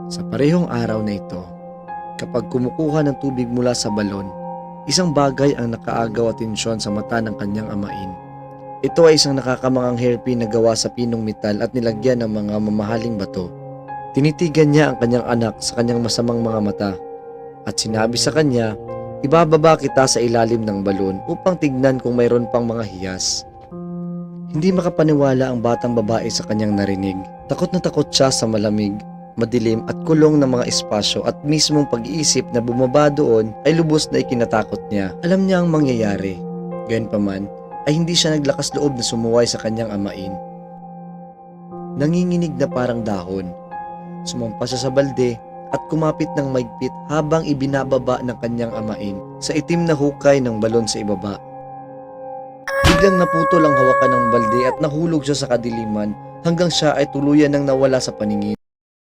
Sa parehong araw na ito, kapag kumukuha ng tubig mula sa balon, isang bagay ang nakaagaw atensyon sa mata ng kanyang amain. Ito ay isang nakakamangang hairpin na gawa sa pinong metal at nilagyan ng mga mamahaling bato. Tinitigan niya ang kanyang anak sa kanyang masamang mga mata at sinabi sa kanya, ibababa kita sa ilalim ng balon upang tignan kung mayroon pang mga hiyas. Hindi makapaniwala ang batang babae sa kanyang narinig. Takot na takot siya sa malamig, madilim at kulong ng mga espasyo at mismong pag-iisip na bumaba doon ay lubos na ikinatakot niya. Alam niya ang mangyayari. Gayunpaman ay hindi siya naglakas loob na sumuway sa kanyang amain. Nanginginig na parang dahon. Sumampa siya sa balde at kumapit ng maigpit habang ibinababa ng kanyang amain sa itim na hukay ng balon sa ibaba. Biglang naputol ang hawakan ng balde at nahulog siya sa kadiliman hanggang siya ay tuluyan nang nawala sa paningin.